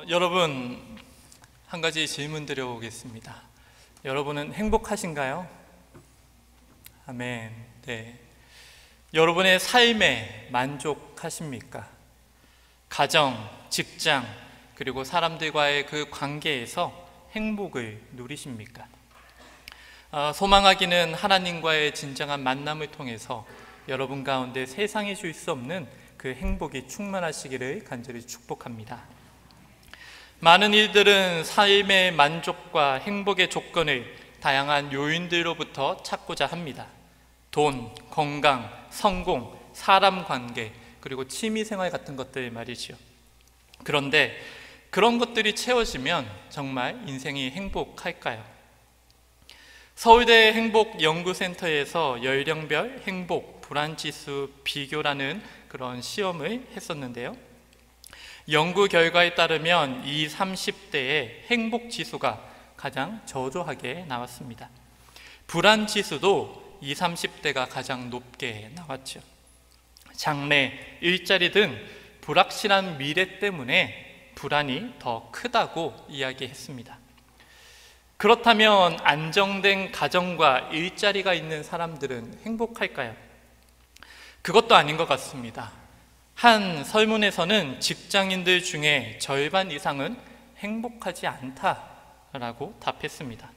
여러분, 한 가지 질문 드려보겠습니다. 여러분은 행복하신가요? 아멘. 네. 여러분의 삶에 만족하십니까? 가정, 직장, 그리고 사람들과의 그 관계에서 행복을 누리십니까? 소망하기는 하나님과의 진정한 만남을 통해서 여러분 가운데 세상이 줄 수 없는 그 행복이 충만하시기를 간절히 축복합니다. 많은 이들은 삶의 만족과 행복의 조건을 다양한 요인들로부터 찾고자 합니다. 돈, 건강, 성공, 사람 관계, 그리고 취미생활 같은 것들 말이죠. 그런데 그런 것들이 채워지면 정말 인생이 행복할까요? 서울대 행복연구센터에서 연령별 행복 불안지수 비교라는 그런 시험을 했었는데요. 연구 결과에 따르면 20, 30대의 행복지수가 가장 저조하게 나왔습니다. 불안지수도 20, 30대가 가장 높게 나왔죠. 장래, 일자리 등 불확실한 미래 때문에 불안이 더 크다고 이야기했습니다. 그렇다면 안정된 가정과 일자리가 있는 사람들은 행복할까요? 그것도 아닌 것 같습니다. 한 설문에서는 직장인들 중에 절반 이상은 행복하지 않다라고 답했습니다.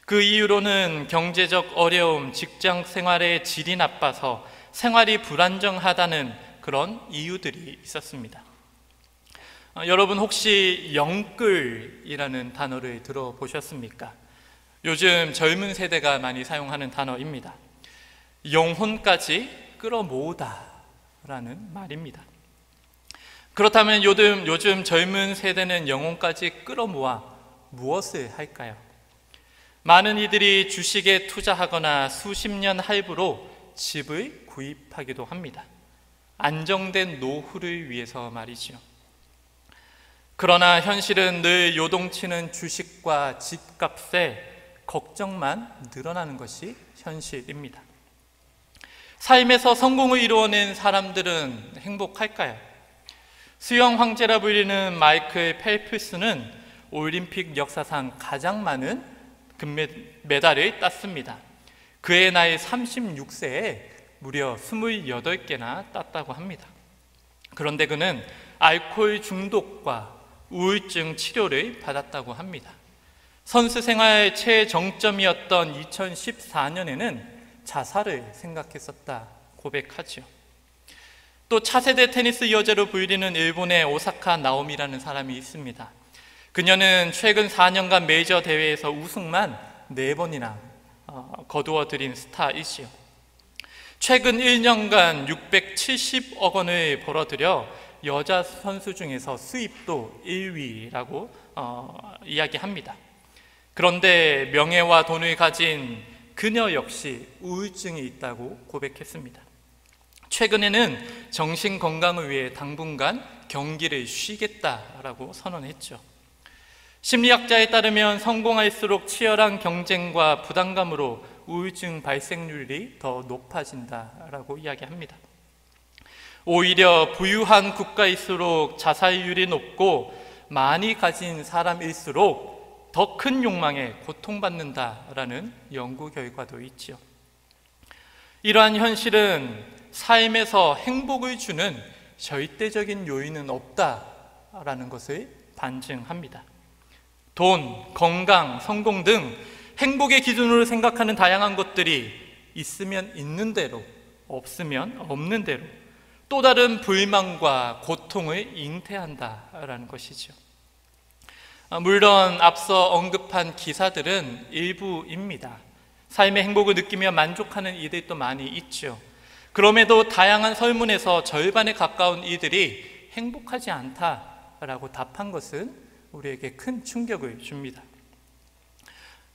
그 이유로는 경제적 어려움, 직장 생활의 질이 나빠서 생활이 불안정하다는 그런 이유들이 있었습니다. 여러분 혹시 영끌이라는 단어를 들어보셨습니까? 요즘 젊은 세대가 많이 사용하는 단어입니다. 영혼까지 끌어모으다 라는 말입니다. 그렇다면 요즘 젊은 세대는 영혼까지 끌어모아 무엇을 할까요? 많은 이들이 주식에 투자하거나 수십 년 할부로 집을 구입하기도 합니다. 안정된 노후를 위해서 말이죠. 그러나 현실은 늘 요동치는 주식과 집값에 걱정만 늘어나는 것이 현실입니다. 삶에서 성공을 이루어낸 사람들은 행복할까요? 수영 황제라 불리는 마이클 펠프스는 올림픽 역사상 가장 많은 금메달을 땄습니다. 그의 나이 36세에 무려 28개나 땄다고 합니다. 그런데 그는 알코올 중독과 우울증 치료를 받았다고 합니다. 선수 생활 최정점이었던 2014년에는 자살을 생각했었다 고백하죠. 또 차세대 테니스 여제로 불리는 일본의 오사카 나오미라는 사람이 있습니다. 그녀는 최근 4년간 메이저 대회에서 우승만 4번이나 거두어들인 스타이지요. 최근 1년간 670억 원을 벌어들여 여자 선수 중에서 수입도 1위라고 이야기합니다. 그런데 명예와 돈을 가진 그녀 역시 우울증이 있다고 고백했습니다. 최근에는 정신 건강을 위해 당분간 경기를 쉬겠다라고 선언했죠. 심리학자에 따르면 성공할수록 치열한 경쟁과 부담감으로 우울증 발생률이 더 높아진다라고 이야기합니다. 오히려 부유한 국가일수록 자살률이 높고 많이 가진 사람일수록 더 큰 욕망에 고통받는다라는 연구 결과도 있죠. 이러한 현실은 삶에서 행복을 주는 절대적인 요인은 없다라는 것을 반증합니다. 돈, 건강, 성공 등 행복의 기준으로 생각하는 다양한 것들이 있으면 있는 대로, 없으면 없는 대로 또 다른 불만과 고통을 잉태한다라는 것이죠. 물론 앞서 언급한 기사들은 일부입니다. 삶의 행복을 느끼며 만족하는 이들도 많이 있죠. 그럼에도 다양한 설문에서 절반에 가까운 이들이 행복하지 않다라고 답한 것은 우리에게 큰 충격을 줍니다.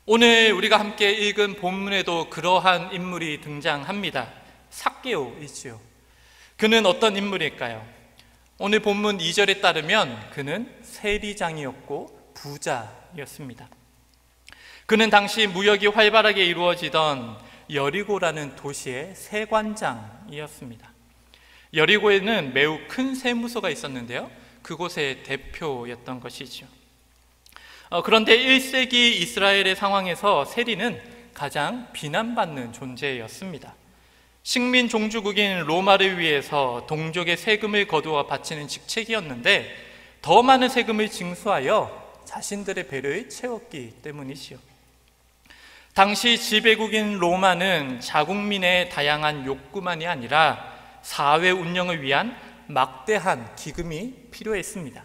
오늘 우리가 함께 읽은 본문에도 그러한 인물이 등장합니다. 삭개오이지요. 그는 어떤 인물일까요? 오늘 본문 2절에 따르면 그는 세리장이었고 부자였습니다. 그는 당시 무역이 활발하게 이루어지던 여리고라는 도시의 세관장이었습니다. 여리고에는 매우 큰 세무서가 있었는데요, 그곳의 대표였던 것이죠. 그런데 1세기 이스라엘의 상황에서 세리는 가장 비난받는 존재였습니다. 식민 종주국인 로마를 위해서 동족의 세금을 거두어 바치는 직책이었는데 더 많은 세금을 징수하여 자신들의 배를 채웠기 때문이지요. 당시 지배국인 로마는 자국민의 다양한 욕구만이 아니라 사회 운영을 위한 막대한 기금이 필요했습니다.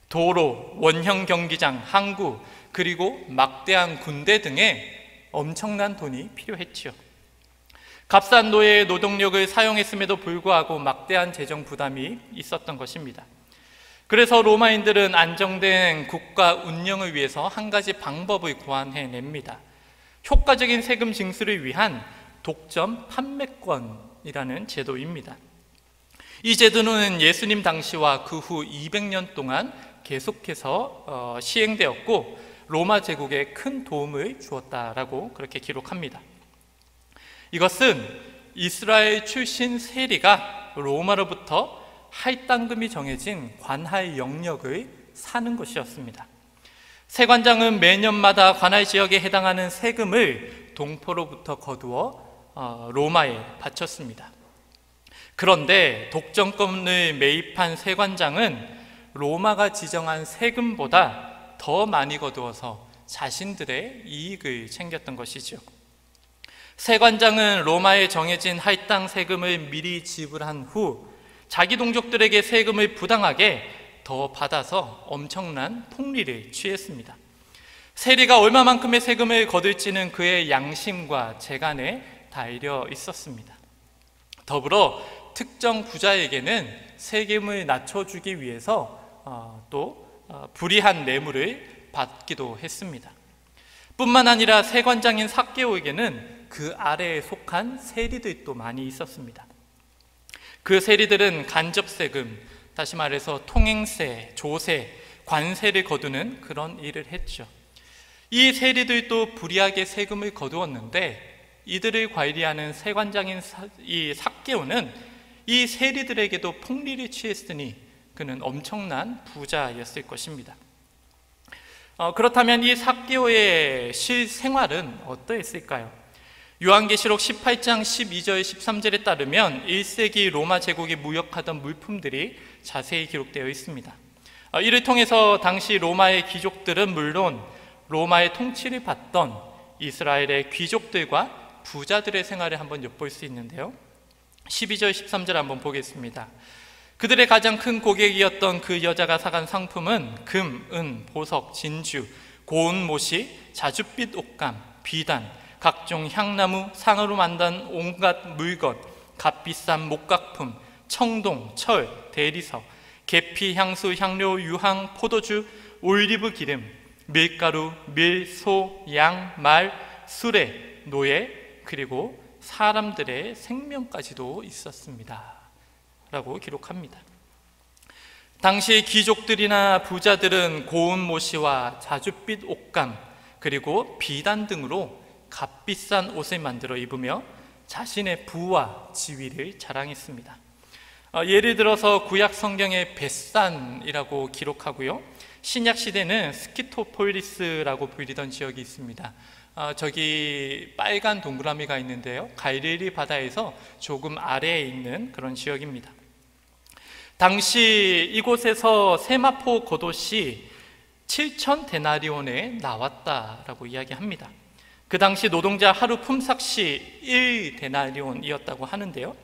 도로, 원형 경기장, 항구, 그리고 막대한 군대 등에 엄청난 돈이 필요했지요. 값싼 노예의 노동력을 사용했음에도 불구하고 막대한 재정 부담이 있었던 것입니다. 그래서 로마인들은 안정된 국가 운영을 위해서 한 가지 방법을 고안해냅니다. 효과적인 세금 징수를 위한 독점 판매권이라는 제도입니다. 이 제도는 예수님 당시와 그 후 200년 동안 계속해서 시행되었고 로마 제국에 큰 도움을 주었다라고 그렇게 기록합니다. 이것은 이스라엘 출신 세리가 로마로부터 할당금이 정해진 관할 영역을 사는 것이었습니다. 세관장은 매년마다 관할 지역에 해당하는 세금을 동포로부터 거두어 로마에 바쳤습니다. 그런데 독점권을 매입한 세관장은 로마가 지정한 세금보다 더 많이 거두어서 자신들의 이익을 챙겼던 것이죠. 세관장은 로마에 정해진 할당 세금을 미리 지불한 후 자기 동족들에게 세금을 부당하게 더 받아서 엄청난 폭리를 취했습니다. 세리가 얼마만큼의 세금을 거둘지는 그의 양심과 재간에 달려 있었습니다. 더불어 특정 부자에게는 세금을 낮춰주기 위해서 또 불이한 뇌물을 받기도 했습니다. 뿐만 아니라 세관장인 삭개오에게는 그 아래에 속한 세리들도 많이 있었습니다. 그 세리들은 간접세금, 다시 말해서 통행세, 조세, 관세를 거두는 그런 일을 했죠. 이 세리들도 불이하게 세금을 거두었는데 이들을 관리하는 세관장인 이 삭개오는 이 세리들에게도 폭리를 취했으니 그는 엄청난 부자였을 것입니다. 그렇다면 이 삭개오의 실생활은 어떠했을까요? 요한계시록 18장 12절 13절에 따르면 1세기 로마 제국이 무역하던 물품들이 자세히 기록되어 있습니다. 이를 통해서 당시 로마의 귀족들은 물론 로마의 통치를 받던 이스라엘의 귀족들과 부자들의 생활을 한번 엿볼 수 있는데요. 12절 13절 한번 보겠습니다. 그들의 가장 큰 고객이었던 그 여자가 사간 상품은 금, 은, 보석, 진주, 고운 못이, 자줏빛 옷감, 비단, 각종 향나무, 상으로 만든 온갖 물건, 값비싼 목각품, 청동, 철, 대리석, 계피, 향수, 향료, 유황, 포도주, 올리브 기름, 밀가루, 밀, 소, 양, 말, 수레, 노예, 그리고 사람들의 생명까지도 있었습니다 라고 기록합니다. 당시 귀족들이나 부자들은 고운 모시와 자줏빛 옷감 그리고 비단 등으로 값비싼 옷을 만들어 입으며 자신의 부와 지위를 자랑했습니다. 예를 들어서 구약 성경에 벳산이라고 기록하고요, 신약 시대는 스키토폴리스라고 불리던 지역이 있습니다. 저기 빨간 동그라미가 있는데요, 갈릴리 바다에서 조금 아래에 있는 그런 지역입니다. 당시 이곳에서 세마포 겉옷이 7천 데나리온에 나왔다라고 이야기합니다. 그 당시 노동자 하루 품삯이 1데나리온이었다고 하는데요,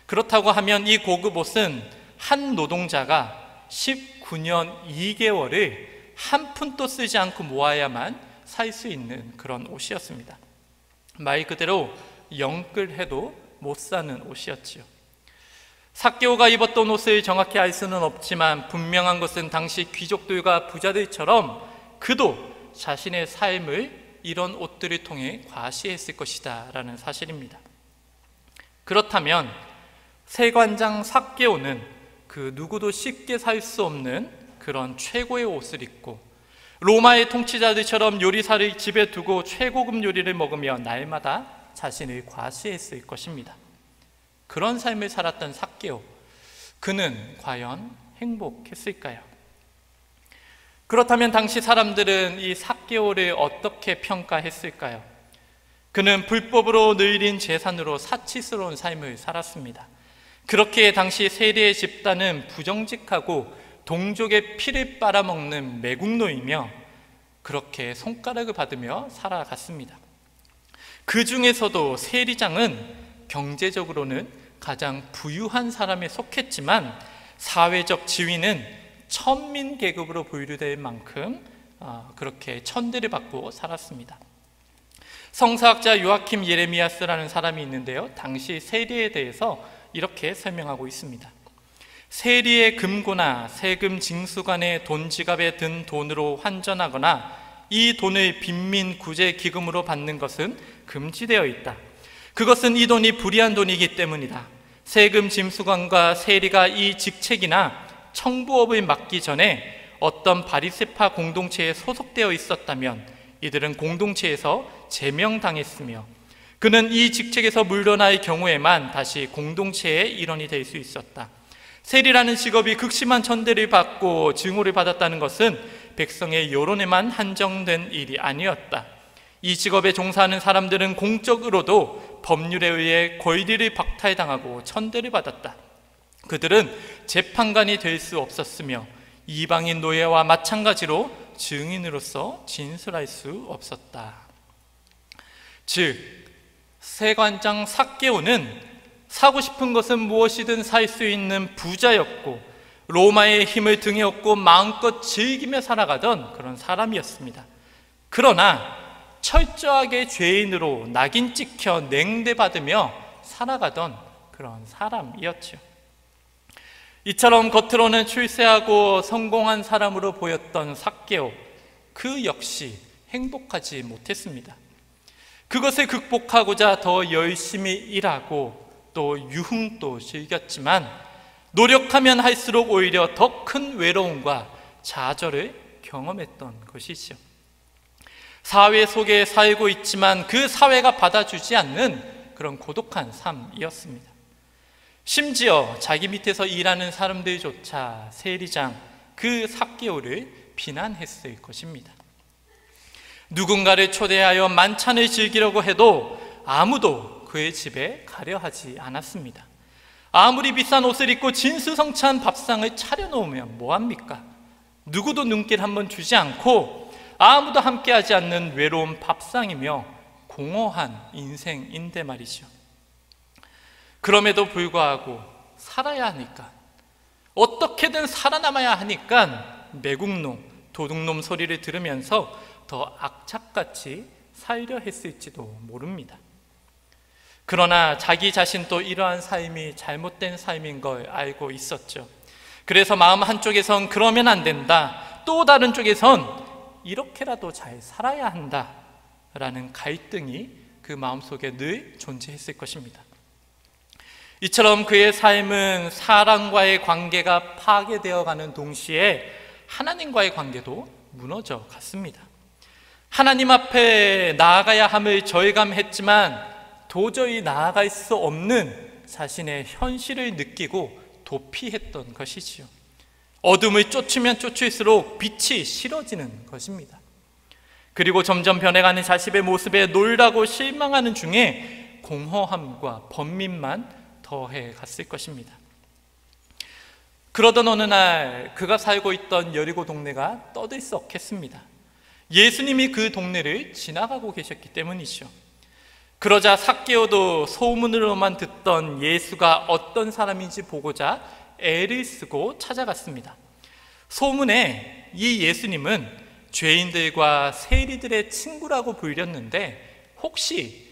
그렇다고 하면 이 고급 옷은 한 노동자가 19년 2개월을 한 푼도 쓰지 않고 모아야만 살 수 있는 그런 옷이었습니다. 말 그대로 영끌해도 못 사는 옷이었지요. 삭개오가 입었던 옷을 정확히 알 수는 없지만 분명한 것은 당시 귀족들과 부자들처럼 그도 자신의 삶을 이런 옷들을 통해 과시했을 것이다 라는 사실입니다. 그렇다면 세관장 삭개오는 그 누구도 쉽게 살 수 없는 그런 최고의 옷을 입고 로마의 통치자들처럼 요리사를 집에 두고 최고급 요리를 먹으며 날마다 자신을 과시했을 것입니다. 그런 삶을 살았던 삭개오, 그는 과연 행복했을까요? 그렇다면 당시 사람들은 이 삭개오를 어떻게 평가했을까요? 그는 불법으로 늘린 재산으로 사치스러운 삶을 살았습니다. 그렇기에 당시 세리의 집단은 부정직하고 동족의 피를 빨아먹는 매국노이며 그렇게 손가락을 받으며 살아갔습니다. 그 중에서도 세리장은 경제적으로는 가장 부유한 사람에 속했지만 사회적 지위는 천민 계급으로 분류될 만큼 그렇게 천대를 받고 살았습니다. 성사학자 요아킴 예레미야스라는 사람이 있는데요, 당시 세리에 대해서 이렇게 설명하고 있습니다. 세리의 금고나 세금 징수관의 돈 지갑에 든 돈으로 환전하거나 이 돈을 빈민 구제 기금으로 받는 것은 금지되어 있다. 그것은 이 돈이 불의한 돈이기 때문이다. 세금 징수관과 세리가 이 직책이나 청부업을 맡기 전에 어떤 바리새파 공동체에 소속되어 있었다면 이들은 공동체에서 제명당했으며 그는 이 직책에서 물러날 경우에만 다시 공동체의 일원이 될 수 있었다. 세리라는 직업이 극심한 천대를 받고 증오를 받았다는 것은 백성의 여론에만 한정된 일이 아니었다. 이 직업에 종사하는 사람들은 공적으로도 법률에 의해 권리를 박탈당하고 천대를 받았다. 그들은 재판관이 될 수 없었으며 이방인 노예와 마찬가지로 증인으로서 진술할 수 없었다. 즉, 세관장 삭개오는 사고 싶은 것은 무엇이든 살 수 있는 부자였고 로마의 힘을 등에 업고 마음껏 즐기며 살아가던 그런 사람이었습니다. 그러나 철저하게 죄인으로 낙인 찍혀 냉대받으며 살아가던 그런 사람이었죠. 이처럼 겉으로는 출세하고 성공한 사람으로 보였던 삭개오, 그 역시 행복하지 못했습니다. 그것을 극복하고자 더 열심히 일하고 또 유흥도 즐겼지만 노력하면 할수록 오히려 더 큰 외로움과 좌절을 경험했던 것이죠. 사회 속에 살고 있지만 그 사회가 받아주지 않는 그런 고독한 삶이었습니다. 심지어 자기 밑에서 일하는 사람들조차 세리장 그 삭개오를 비난했을 것입니다. 누군가를 초대하여 만찬을 즐기려고 해도 아무도 그의 집에 가려 하지 않았습니다. 아무리 비싼 옷을 입고 진수성찬 밥상을 차려놓으면 뭐합니까? 누구도 눈길 한번 주지 않고 아무도 함께하지 않는 외로운 밥상이며 공허한 인생인데 말이죠. 그럼에도 불구하고 살아야 하니까, 어떻게든 살아남아야 하니까 매국노, 도둑놈 소리를 들으면서 더 악착같이 살려 했을지도 모릅니다. 그러나 자기 자신도 이러한 삶이 잘못된 삶인 걸 알고 있었죠. 그래서 마음 한쪽에선 그러면 안 된다, 또 다른 쪽에선 이렇게라도 잘 살아야 한다 라는 갈등이 그 마음속에 늘 존재했을 것입니다. 이처럼 그의 삶은 사람과의 관계가 파괴되어가는 동시에 하나님과의 관계도 무너져 갔습니다. 하나님 앞에 나아가야 함을 절감했지만 도저히 나아갈 수 없는 자신의 현실을 느끼고 도피했던 것이지요. 어둠을 쫓으면 쫓을수록 빛이 싫어지는 것입니다. 그리고 점점 변해가는 자신의 모습에 놀라고 실망하는 중에 공허함과 번민만 더해 갔을 것입니다. 그러던 어느 날 그가 살고 있던 여리고 동네가 떠들썩했습니다. 예수님이 그 동네를 지나가고 계셨기 때문이죠. 그러자 삭개오도 소문으로만 듣던 예수가 어떤 사람인지 보고자 애를 쓰고 찾아갔습니다. 소문에 이 예수님은 죄인들과 세리들의 친구라고 불렸는데 혹시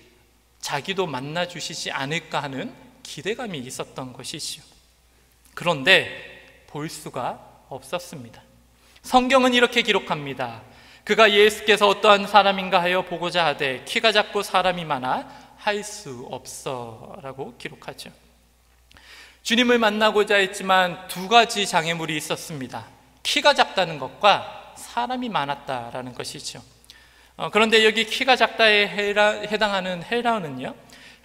자기도 만나주시지 않을까 하는 기대감이 있었던 것이지요. 그런데 볼 수가 없었습니다. 성경은 이렇게 기록합니다. 그가 예수께서 어떠한 사람인가 하여 보고자 하되 키가 작고 사람이 많아 할 수 없어 라고 기록하죠. 주님을 만나고자 했지만 두 가지 장애물이 있었습니다. 키가 작다는 것과 사람이 많았다라는 것이죠. 그런데 여기 키가 작다에 해당하는 헬라어는요,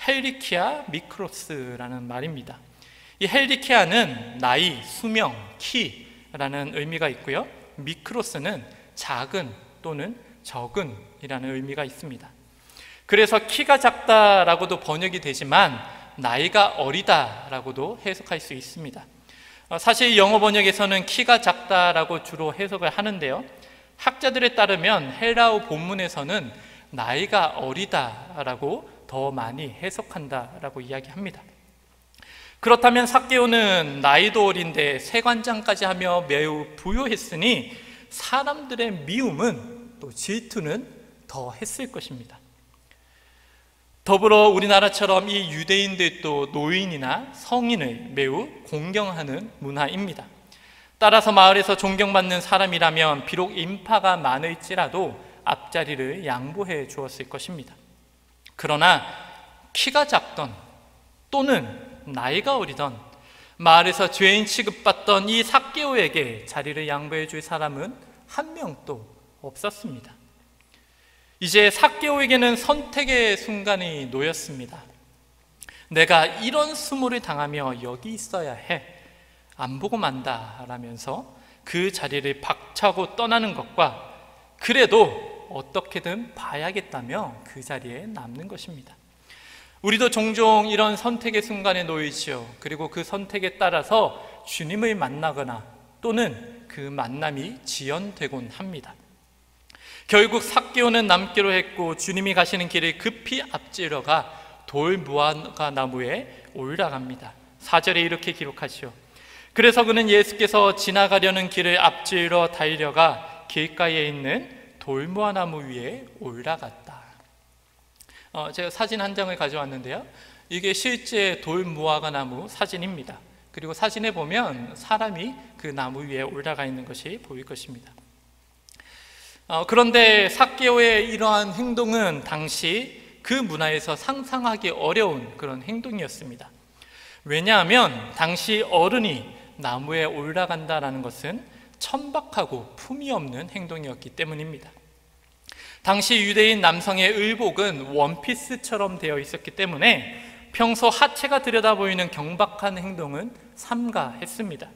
헬리키아 미크로스라는 말입니다. 이 헬리케아는 나이, 수명, 키라는 의미가 있고요. 미크로스는 작은 또는 적은이라는 의미가 있습니다. 그래서 키가 작다라고도 번역이 되지만 나이가 어리다라고도 해석할 수 있습니다. 사실 영어 번역에서는 키가 작다라고 주로 해석을 하는데요. 학자들에 따르면 헬라어 본문에서는 나이가 어리다라고 더 많이 해석한다라고 이야기합니다. 그렇다면 삭개오는 나이도 어린데 세관장까지 하며 매우 부유했으니 사람들의 미움은 또 질투는 더 했을 것입니다. 더불어 우리나라처럼 이 유대인들도 노인이나 성인을 매우 공경하는 문화입니다. 따라서 마을에서 존경받는 사람이라면 비록 인파가 많을지라도 앞자리를 양보해 주었을 것입니다. 그러나 키가 작던 또는 나이가 어리던 마을에서 죄인 취급받던 이 삭개오에게 자리를 양보해 줄 사람은 한 명도 없었습니다. 이제 삭개오에게는 선택의 순간이 놓였습니다. 내가 이런 수모를 당하며 여기 있어야 해, 안 보고 만다 라면서 그 자리를 박차고 떠나는 것과 그래도 어떻게든 봐야겠다며 그 자리에 남는 것입니다. 우리도 종종 이런 선택의 순간에 놓이지요. 그리고 그 선택에 따라서 주님을 만나거나 또는 그 만남이 지연되곤 합니다. 결국 삭개오는 남기로 했고 주님이 가시는 길을 급히 앞지르러가 돌 무화과 나무에 올라갑니다. 4절에 이렇게 기록하시오. 그래서 그는 예수께서 지나가려는 길을 앞지르러 달려가 길가에 있는 돌무화나무 위에 올라갔다. 제가 사진 한 장을 가져왔는데요. 이게 실제 돌무화과 나무 사진입니다. 그리고 사진에 보면 사람이 그 나무 위에 올라가 있는 것이 보일 것입니다. 그런데 삭개오의 이러한 행동은 당시 그 문화에서 상상하기 어려운 그런 행동이었습니다. 왜냐하면 당시 어른이 나무에 올라간다는 것은 천박하고 품위 없는 행동이었기 때문입니다. 당시 유대인 남성의 의복은 원피스처럼 되어 있었기 때문에 평소 하체가 들여다보이는 경박한 행동은 삼가했습니다.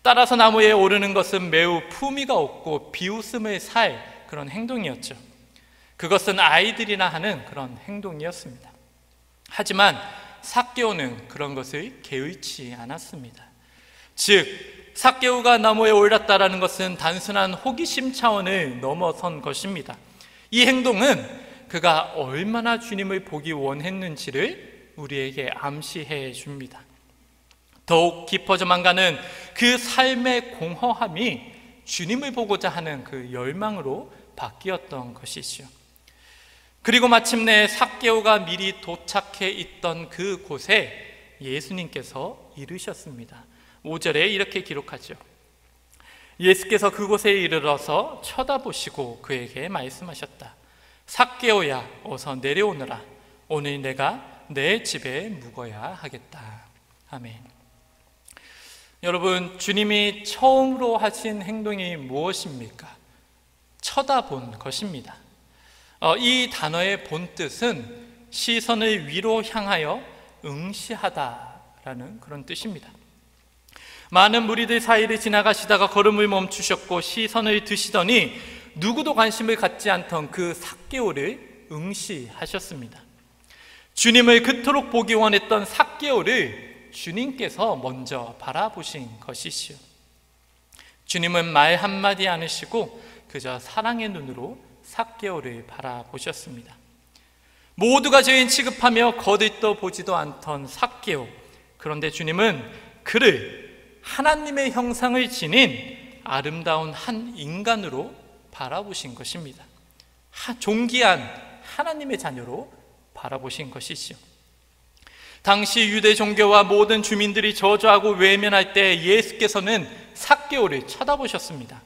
따라서 나무에 오르는 것은 매우 품위가 없고 비웃음을 살 그런 행동이었죠. 그것은 아이들이나 하는 그런 행동이었습니다. 하지만 삭개오는 그런 것을 개의치 않았습니다. 즉 삭개오가 나무에 올랐다라는 것은 단순한 호기심 차원을 넘어선 것입니다. 이 행동은 그가 얼마나 주님을 보기 원했는지를 우리에게 암시해 줍니다. 더욱 깊어져만 가는 그 삶의 공허함이 주님을 보고자 하는 그 열망으로 바뀌었던 것이지요. 그리고 마침내 삭개오가 미리 도착해 있던 그 곳에 예수님께서 이르셨습니다. 5절에 이렇게 기록하죠. 예수께서 그곳에 이르러서 쳐다보시고 그에게 말씀하셨다. 삭개오야, 어서 내려오너라. 오늘 내가 내 집에 묵어야 하겠다. 아멘. 여러분, 주님이 처음으로 하신 행동이 무엇입니까? 쳐다본 것입니다. 이 단어의 본뜻은 시선을 위로 향하여 응시하다라는 그런 뜻입니다. 많은 무리들 사이를 지나가시다가 걸음을 멈추셨고 시선을 드시더니 누구도 관심을 갖지 않던 그 삭개오를 응시하셨습니다. 주님을 그토록 보기 원했던 삭개오를 주님께서 먼저 바라보신 것이시오. 주님은 말 한마디 않으시고 그저 사랑의 눈으로 삭개오를 바라보셨습니다. 모두가 죄인 취급하며 거들떠 보지도 않던 삭개오. 그런데 주님은 그를 하나님의 형상을 지닌 아름다운 한 인간으로 바라보신 것입니다. 존귀한 하나님의 자녀로 바라보신 것이죠. 당시 유대 종교와 모든 주민들이 저주하고 외면할 때 예수께서는 삭개오를 쳐다보셨습니다.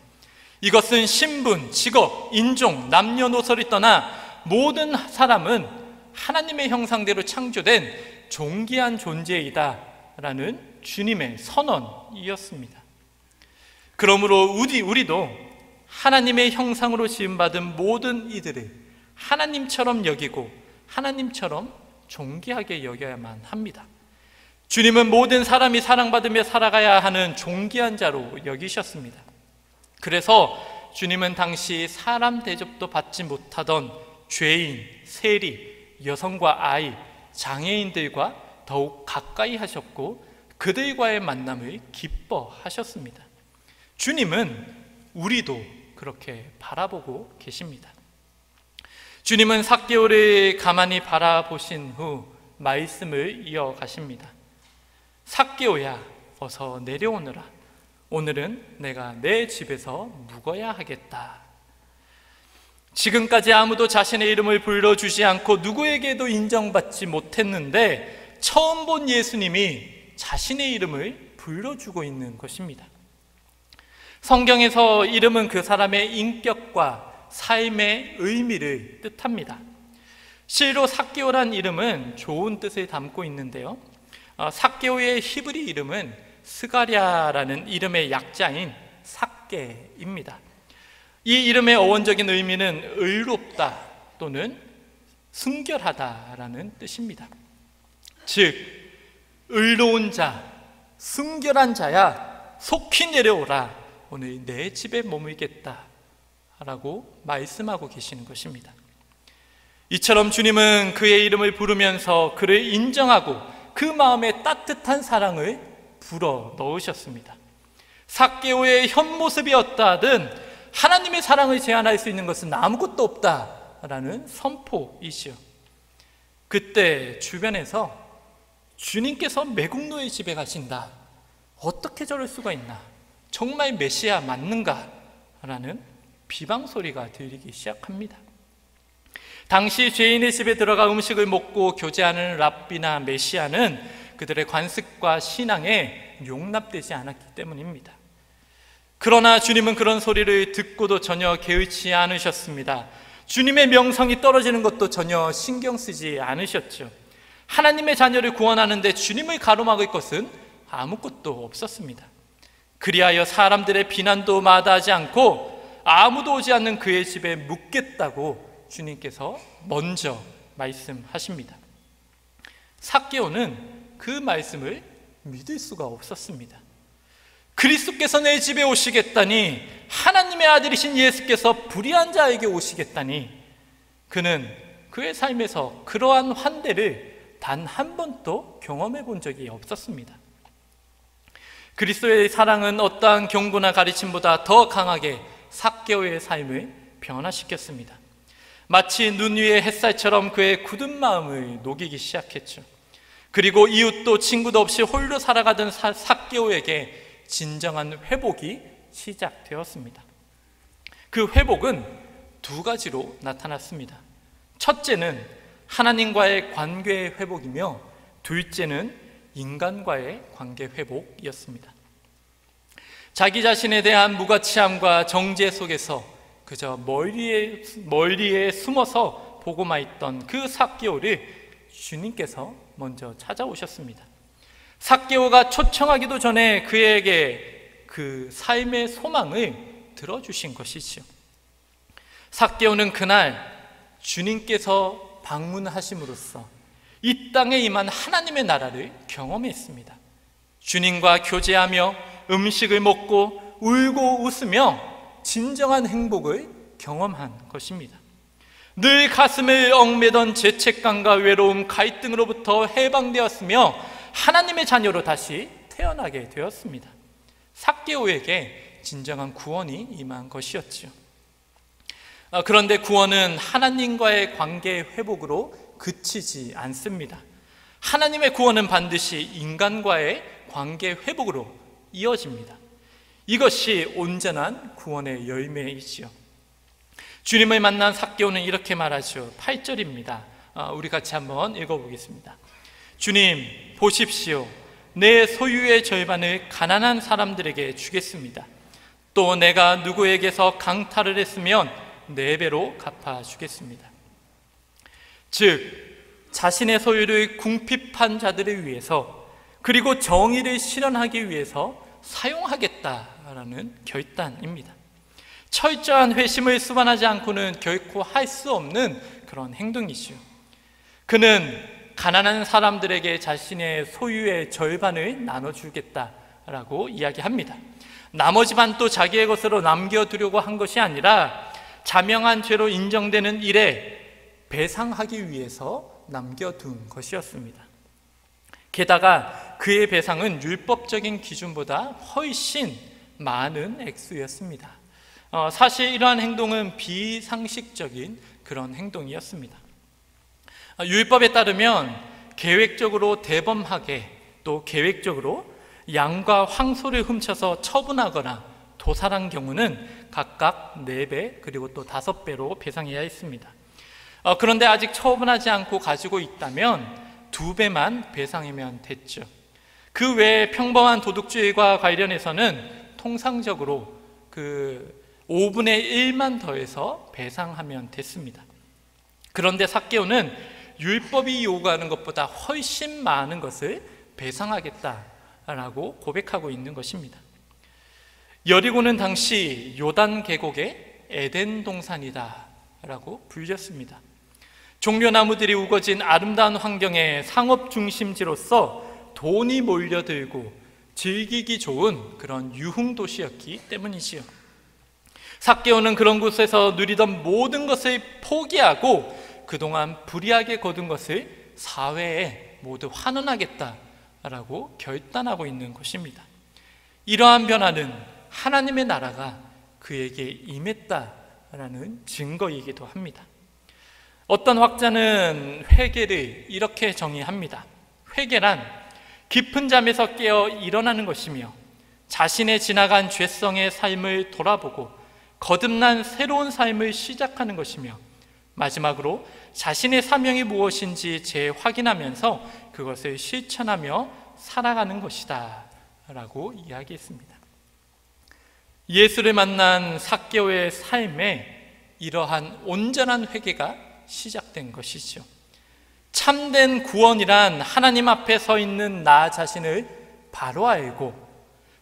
이것은 신분, 직업, 인종, 남녀노소를 떠나 모든 사람은 하나님의 형상대로 창조된 존귀한 존재이다 라는 주님의 선언이었습니다. 그러므로 우리도 하나님의 형상으로 지음받은 모든 이들을 하나님처럼 여기고 하나님처럼 존귀하게 여겨야만 합니다. 주님은 모든 사람이 사랑받으며 살아가야 하는 존귀한 자로 여기셨습니다. 그래서 주님은 당시 사람 대접도 받지 못하던 죄인, 세리, 여성과 아이, 장애인들과 더욱 가까이 하셨고 그들과의 만남을 기뻐하셨습니다. 주님은 우리도 그렇게 바라보고 계십니다. 주님은 삭개오를 가만히 바라보신 후 말씀을 이어가십니다. 삭개오야, 어서 내려오너라. 오늘은 내가 내 집에서 묵어야 하겠다. 지금까지 아무도 자신의 이름을 불러주지 않고 누구에게도 인정받지 못했는데 처음 본 예수님이 자신의 이름을 불러주고 있는 것입니다. 성경에서 이름은 그 사람의 인격과 삶의 의미를 뜻합니다. 실로 삭개오란 이름은 좋은 뜻을 담고 있는데요, 삭개오의 히브리 이름은 스가랴라는 이름의 약자인 삭개입니다. 이 이름의 어원적인 의미는 의롭다 또는 순결하다라는 뜻입니다. 즉, 의로운 자, 순결한 자야, 속히 내려오라. 오늘 내 집에 머물겠다 라고 말씀하고 계시는 것입니다. 이처럼 주님은 그의 이름을 부르면서 그를 인정하고 그 마음에 따뜻한 사랑을 불어 넣으셨습니다. 삭개오의 현모습이었다든 하나님의 사랑을 제한할 수 있는 것은 아무것도 없다라는 선포이시오. 그때 주변에서 주님께서 매국노의 집에 가신다, 어떻게 저럴 수가 있나, 정말 메시아 맞는가 라는 비방소리가 들리기 시작합니다. 당시 죄인의 집에 들어가 음식을 먹고 교제하는 랍비나 메시아는 그들의 관습과 신앙에 용납되지 않았기 때문입니다. 그러나 주님은 그런 소리를 듣고도 전혀 개의치 않으셨습니다. 주님의 명성이 떨어지는 것도 전혀 신경 쓰지 않으셨죠. 하나님의 자녀를 구원하는데 주님을 가로막을 것은 아무것도 없었습니다. 그리하여 사람들의 비난도 마다하지 않고 아무도 오지 않는 그의 집에 묵겠다고 주님께서 먼저 말씀하십니다. 삭개오는 그 말씀을 믿을 수가 없었습니다. 그리스도께서 내 집에 오시겠다니, 하나님의 아들이신 예수께서 불의한 자에게 오시겠다니, 그는 그의 삶에서 그러한 환대를 단 한 번도 경험해 본 적이 없었습니다. 그리스도의 사랑은 어떠한 경고나 가르침보다 더 강하게 삭개오의 삶을 변화시켰습니다. 마치 눈 위의 햇살처럼 그의 굳은 마음을 녹이기 시작했죠. 그리고 이웃도 친구도 없이 홀로 살아가던 삭개오에게 진정한 회복이 시작되었습니다. 그 회복은 두 가지로 나타났습니다. 첫째는 하나님과의 관계의 회복이며, 둘째는 인간과의 관계 회복이었습니다. 자기 자신에 대한 무가치함과 정죄 속에서 그저 멀리에 숨어서 보고만 있던 그 삭개오를 주님께서 먼저 찾아오셨습니다. 삭개오가 초청하기도 전에 그에게 그 삶의 소망을 들어주신 것이지요. 삭개오는 그날 주님께서 방문하심으로써 이 땅에 임한 하나님의 나라를 경험했습니다. 주님과 교제하며 음식을 먹고 울고 웃으며 진정한 행복을 경험한 것입니다. 늘 가슴을 얽매던 죄책감과 외로움, 갈등으로부터 해방되었으며 하나님의 자녀로 다시 태어나게 되었습니다. 삭개오에게 진정한 구원이 임한 것이었죠. 그런데 구원은 하나님과의 관계 회복으로 그치지 않습니다. 하나님의 구원은 반드시 인간과의 관계 회복으로 이어집니다. 이것이 온전한 구원의 열매이지요. 주님을 만난 삭개오는 이렇게 말하죠. 8절입니다. 우리 같이 한번 읽어보겠습니다. 주님, 보십시오. 내 소유의 절반을 가난한 사람들에게 주겠습니다. 또 내가 누구에게서 강탈을 했으면 4배로 갚아주겠습니다. 즉, 자신의 소유를 궁핍한 자들을 위해서, 그리고 정의를 실현하기 위해서 사용하겠다라는 결단입니다. 철저한 회심을 수반하지 않고는 결코 할 수 없는 그런 행동이지요. 그는 가난한 사람들에게 자신의 소유의 절반을 나눠주겠다라고 이야기합니다. 나머지 반도 자기의 것으로 남겨두려고 한 것이 아니라 자명한 죄로 인정되는 일에 배상하기 위해서 남겨둔 것이었습니다. 게다가 그의 배상은 율법적인 기준보다 훨씬 많은 액수였습니다. 사실 이러한 행동은 비상식적인 그런 행동이었습니다. 율법에 따르면 계획적으로 대범하게 또 계획적으로 양과 황소를 훔쳐서 처분하거나 도살한 경우는 각각 4배 그리고 또 5배로 배상해야 했습니다. 그런데 아직 처분하지 않고 가지고 있다면 2배만 배상하면 됐죠. 그 외에 평범한 도둑질과 관련해서는 통상적으로 그 5분의 1만 더해서 배상하면 됐습니다. 그런데 삭개오는 율법이 요구하는 것보다 훨씬 많은 것을 배상하겠다라고 고백하고 있는 것입니다. 여리고는 당시 요단 계곡의 에덴 동산이다라고 불렸습니다. 종려나무들이 우거진 아름다운 환경의 상업 중심지로서 돈이 몰려들고 즐기기 좋은 그런 유흥도시였기 때문이지요. 삭개오는 그런 곳에서 누리던 모든 것을 포기하고 그동안 불이하게 거둔 것을 사회에 모두 환원하겠다라고 결단하고 있는 것입니다. 이러한 변화는 하나님의 나라가 그에게 임했다라는 증거이기도 합니다. 어떤 학자는 회개를 이렇게 정의합니다. 회개란 깊은 잠에서 깨어 일어나는 것이며 자신의 지나간 죄성의 삶을 돌아보고 거듭난 새로운 삶을 시작하는 것이며 마지막으로 자신의 사명이 무엇인지 재확인하면서 그것을 실천하며 살아가는 것이다 라고 이야기했습니다. 예수를 만난 삭개오의 삶에 이러한 온전한 회개가 시작된 것이죠. 참된 구원이란 하나님 앞에 서 있는 나 자신을 바로 알고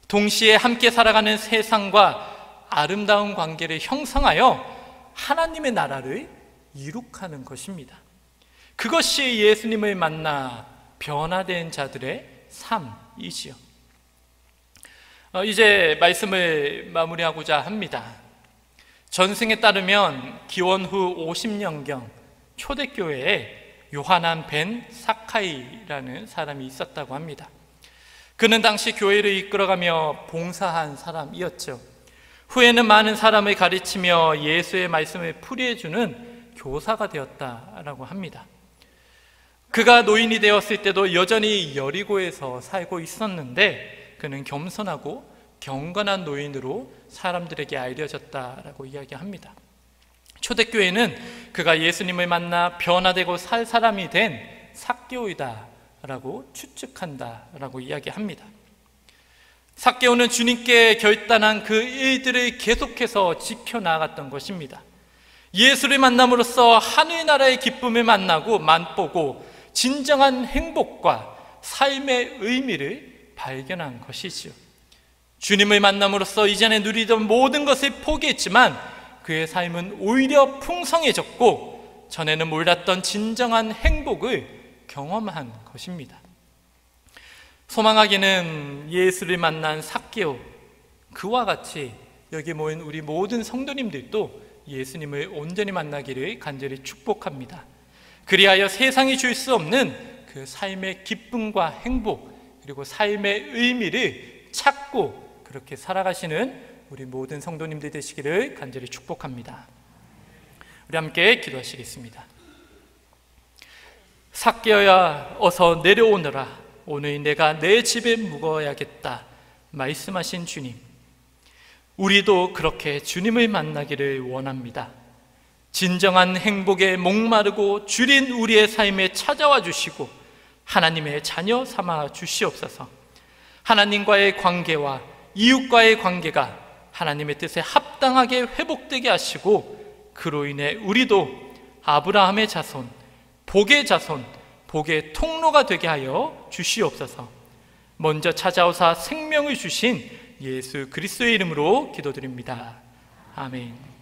동시에 함께 살아가는 세상과 아름다운 관계를 형성하여 하나님의 나라를 이룩하는 것입니다. 그것이 예수님을 만나 변화된 자들의 삶이지요. 이제 말씀을 마무리하고자 합니다. 전승에 따르면 기원 후 50년경 초대교회에 요하난 벤 사카이라는 사람이 있었다고 합니다. 그는 당시 교회를 이끌어가며 봉사한 사람이었죠. 후에는 많은 사람을 가르치며 예수의 말씀을 풀이해주는 교사가 되었다라고 합니다. 그가 노인이 되었을 때도 여전히 여리고에서 살고 있었는데 그는 겸손하고 경건한 노인으로 사람들에게 알려졌다라고 이야기합니다. 초대교회는 그가 예수님을 만나 변화되고 살 사람이 된 삭개오이다라고 추측한다라고 이야기합니다. 삭개오는 주님께 결단한 그 일들을 계속해서 지켜나갔던 것입니다. 예수를 만남으로써 하늘나라의 기쁨을 만나고 맛보고 진정한 행복과 삶의 의미를 발견한 것이지요. 주님을 만남으로써 이전에 누리던 모든 것을 포기했지만 그의 삶은 오히려 풍성해졌고 전에는 몰랐던 진정한 행복을 경험한 것입니다. 소망하기는 예수를 만난 삭개오, 그와 같이 여기 모인 우리 모든 성도님들도 예수님을 온전히 만나기를 간절히 축복합니다. 그리하여 세상이 줄 수 없는 그 삶의 기쁨과 행복 그리고 삶의 의미를 찾고 그렇게 살아가시는 우리 모든 성도님들 되시기를 간절히 축복합니다. 우리 함께 기도하시겠습니다. 삭개오야 어서 내려오너라. 오늘 내가 내 집에 묵어야겠다 말씀하신 주님, 우리도 그렇게 주님을 만나기를 원합니다. 진정한 행복에 목마르고 주린 우리의 삶에 찾아와 주시고 하나님의 자녀 삼아 주시옵소서. 하나님과의 관계와 이웃과의 관계가 하나님의 뜻에 합당하게 회복되게 하시고 그로 인해 우리도 아브라함의 자손, 복의 자손, 복의 통로가 되게 하여 주시옵소서. 먼저 찾아오사 생명을 주신 예수 그리스도의 이름으로 기도드립니다. 아멘.